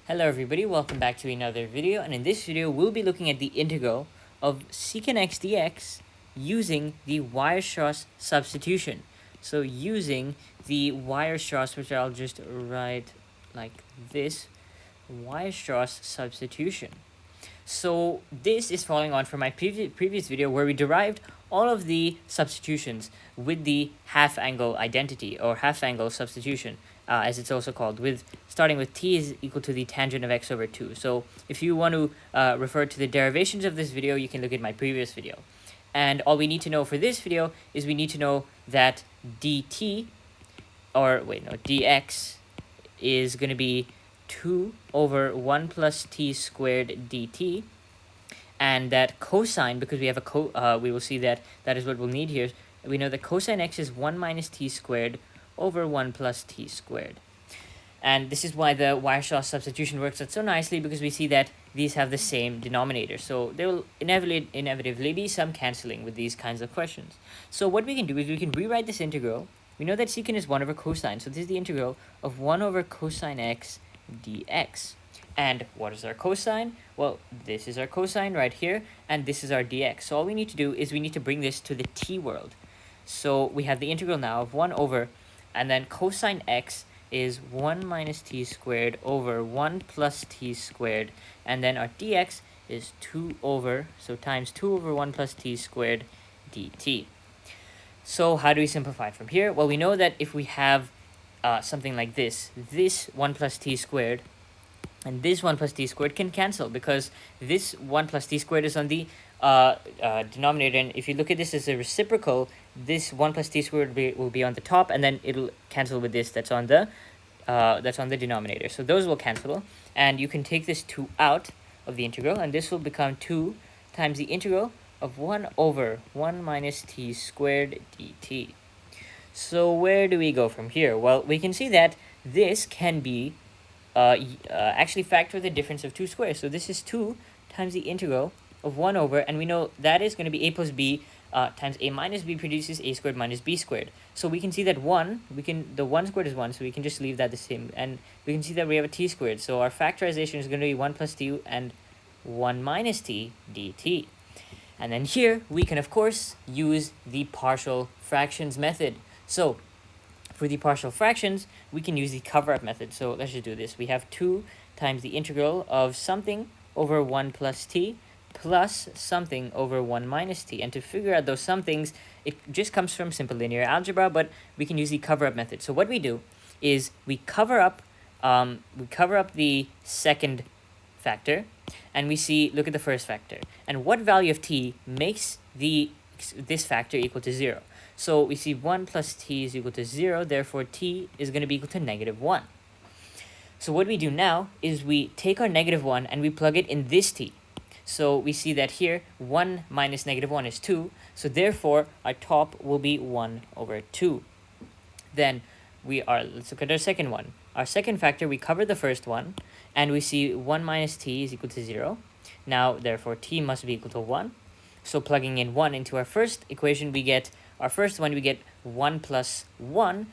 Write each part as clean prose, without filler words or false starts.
Hello everybody, welcome back to another video, and in this video we'll be looking at the integral of secant x dx using the Weierstrass substitution. So using the Weierstrass, which I'll just write like this, Weierstrass substitution. So this is following on from my previous video where we derived all of the substitutions with the half angle identity or half angle substitution, as it's also called, with starting with t is equal to the tangent of x over 2. So if you want to refer to the derivations of this video, you can look at my previous video. And all we need to know for this video is we need to know that dx is going to be 2 over 1 plus t squared dt, and that cosine, because we have we will see that that is what we'll need here. We know that cosine x is 1 minus t squared over 1 plus t squared. And this is why the Weierstrass substitution works out so nicely, because we see that these have the same denominator. So there will inevitably be some canceling with these kinds of questions. So what we can do is we can rewrite this integral. We know that secant is 1 over cosine, so this is the integral of 1 over cosine x dx. And what is our cosine? Well, this is our cosine right here, and this is our dx. So all we need to do is we need to bring this to the t world. So we have the integral now of 1 over, and then cosine x is 1 minus t squared over 1 plus t squared, and then our dx is 2 over, so times 2 over 1 plus t squared dt. So how do we simplify it from here? Well, we know that if we have something like this 1 plus t squared and this 1 plus t squared can cancel, because this 1 plus t squared is on the denominator, and if you look at this as a reciprocal, this 1 plus t squared will be on the top, and then it'll cancel with this that's on the denominator. So those will cancel, and you can take this 2 out of the integral, and this will become 2 times the integral of 1 over 1 minus t squared dt. So where do we go from here? Well, we can see that this can be actually factor the difference of 2 squares. So this is 2 times the integral of 1 over, and we know that is going to be a plus b times a minus b produces a squared minus b squared. So we can see that the 1 squared is 1, so we can just leave that the same, and we can see that we have a t squared. So our factorization is going to be 1 plus t and 1 minus t dt. And then here we can of course use the partial fractions method. So for the partial fractions, we can use the cover-up method. So let's just do this. We have 2 times the integral of something over 1 plus t plus something over 1 minus t. And to figure out those somethings, it just comes from simple linear algebra, but we can use the cover-up method. So what we do is we cover up the second factor, and we see, look at the first factor. And what value of t makes this factor equal to 0? So we see 1 plus t is equal to 0, therefore t is going to be equal to negative 1. So what we do now is we take our negative 1 and we plug it in this t. So we see that here 1 minus negative 1 is 2, so therefore our top will be 1 over 2. Then let's look at our second one. Our second factor, we cover the first one, and we see 1 minus t is equal to 0. Now therefore t must be equal to 1. So plugging in 1 into our first equation, we get 1 plus 1,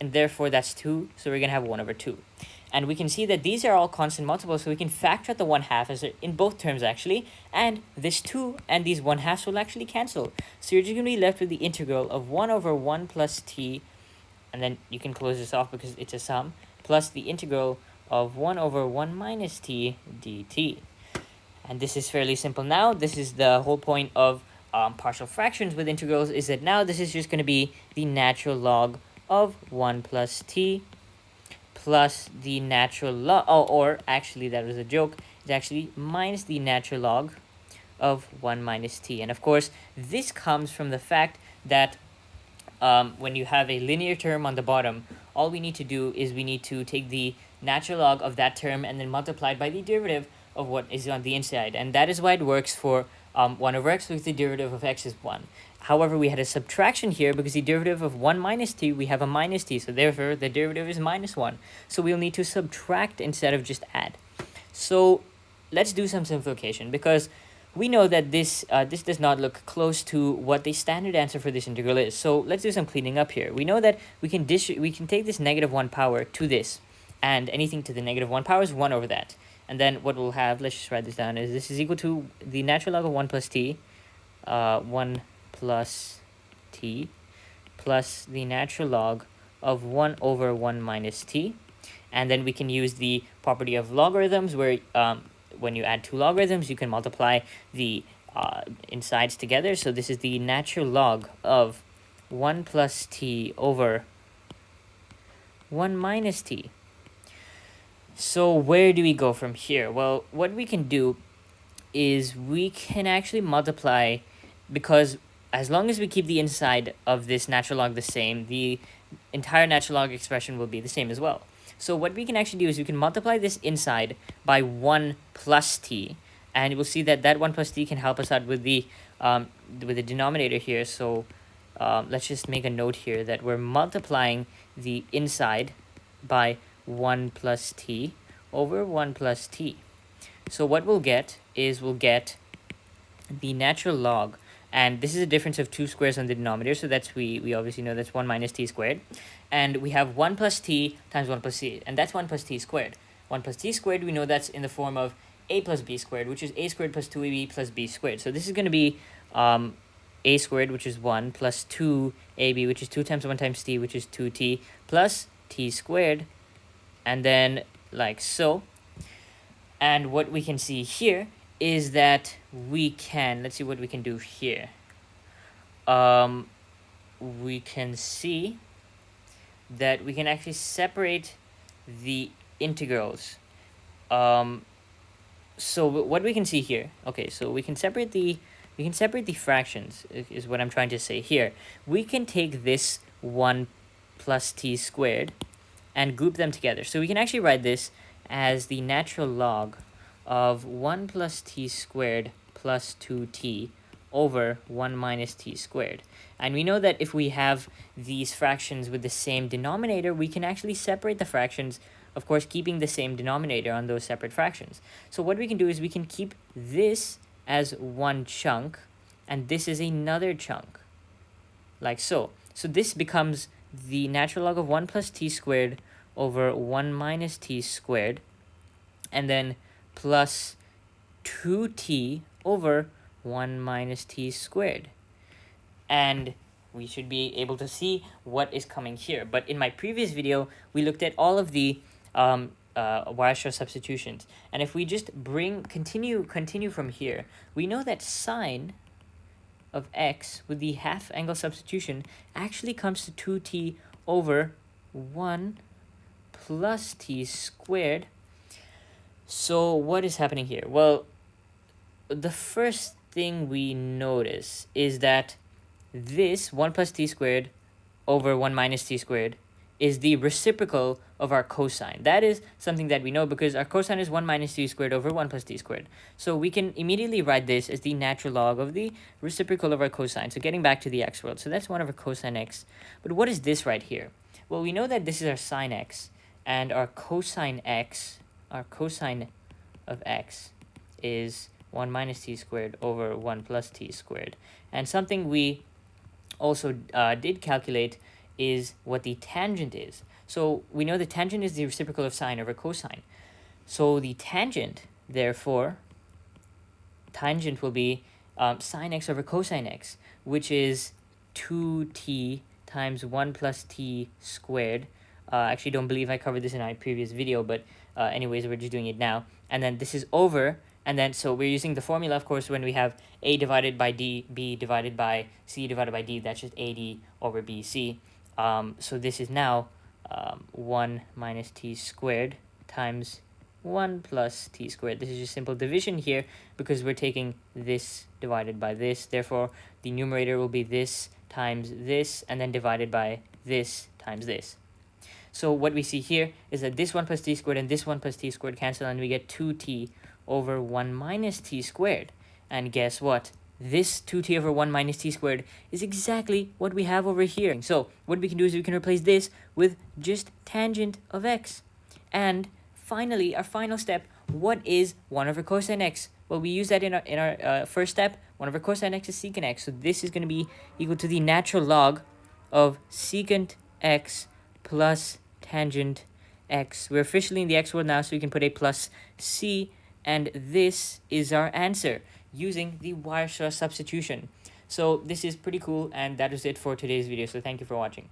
and therefore that's 2, so we're going to have 1 over 2. And we can see that these are all constant multiples, so we can factor out the 1/2 as in both terms actually, and this 2 and these 1/2 will actually cancel. So you're just going to be left with the integral of 1 over 1 plus t, and then you can close this off because it's a sum, plus the integral of 1 over 1 minus t dt. And this is fairly simple now. This is the whole point of partial fractions with integrals, is that now this is just going to be the natural log of 1 plus t plus the natural log, or actually that was a joke, it's actually minus the natural log of 1 minus t. And of course this comes from the fact that when you have a linear term on the bottom, all we need to do is we need to take the natural log of that term and then multiply it by the derivative of what is on the inside, and that is why it works for 1 over x, because the derivative of x is 1. However, we had a subtraction here because the derivative of 1 minus t, we have a minus t, so therefore the derivative is minus 1. So we'll need to subtract instead of just add. So let's do some simplification, because we know that this does not look close to what the standard answer for this integral is. So let's do some cleaning up here. We know that we can take this negative 1 power to this, and anything to the negative 1 power is 1 over that. And then what we'll have, let's just write this down, is this is equal to the natural log of 1 plus t, 1 plus t, plus the natural log of 1 over 1 minus t. And then we can use the property of logarithms where when you add two logarithms, you can multiply the insides together. So this is the natural log of 1 plus t over 1 minus t. So where do we go from here? Well, what we can do is we can actually multiply, because as long as we keep the inside of this natural log the same, the entire natural log expression will be the same as well. So what we can actually do is we can multiply this inside by 1 plus t, and we'll see that that 1 plus t can help us out with the denominator here. So let's just make a note here that we're multiplying the inside by 1 plus t over 1 plus t. So what we'll get is we'll get the natural log, and this is a difference of 2 squares on the denominator, so that's we obviously know that's 1 minus t squared. And we have 1 plus t times 1 plus t, and that's 1 plus t squared. 1 plus t squared, we know that's in the form of a plus b squared, which is a squared plus 2ab plus b squared. So this is going to be a squared, which is 1, plus 2ab, which is 2 times 1 times t, which is 2t, plus t squared, and then like so. And what we can see here is that we can, let's see what we can do here. We can see that we can actually separate the integrals. So what we can see here, okay, so we can separate the fractions, is what I'm trying to say here. We can take this 1 plus t squared and group them together. So we can actually write this as the natural log of 1 plus t squared plus 2t over 1 minus t squared. And we know that if we have these fractions with the same denominator, we can actually separate the fractions, of course keeping the same denominator on those separate fractions. So what we can do is we can keep this as one chunk, and this is another chunk, like so. So this becomes the natural log of 1 plus t squared over 1 minus t squared, and then plus 2t over 1 minus t squared. And we should be able to see what is coming here. But in my previous video, we looked at all of the Weierstrass substitutions. And if we just continue from here, we know that sine of x with the half angle substitution actually comes to 2t over 1 plus t squared. So what is happening here? Well, the first thing we notice is that this 1 plus t squared over 1 minus t squared is the reciprocal of our cosine. That is something that we know because our cosine is 1 minus t squared over 1 plus t squared. So we can immediately write this as the natural log of the reciprocal of our cosine. So getting back to the x world. So that's 1 over cosine x. But what is this right here? Well, we know that this is our sine x, and our cosine of x is 1 minus t squared over 1 plus t squared. And something we also did calculate is what the tangent is. So we know the tangent is the reciprocal of sine over cosine. So the tangent, therefore, tangent will be sine x over cosine x, which is 2t times 1 plus t squared. I actually don't believe I covered this in my previous video, but anyways, we're just doing it now. And then this is over, and then so we're using the formula, of course, when we have a divided by d, b divided by c divided by d, that's just ad over bc. So this is now 1 minus t squared times 1 plus t squared. This is just simple division here because we're taking this divided by this. Therefore, the numerator will be this times this, and then divided by this times this. So what we see here is that this 1 plus t squared and this 1 plus t squared cancel, and we get 2t over 1 minus t squared. And guess what? This 2t over 1 minus t squared is exactly what we have over here. So what we can do is we can replace this with just tangent of x. And finally, our final step, what is 1 over cosine x? Well, we use that in our first step. 1 over cosine x is secant x. So this is going to be equal to the natural log of secant x plus tangent x. We're officially in the x world now, so we can put a plus c, and this is our answer using the Weierstrass substitution. So this is pretty cool, and that is it for today's video. So thank you for watching.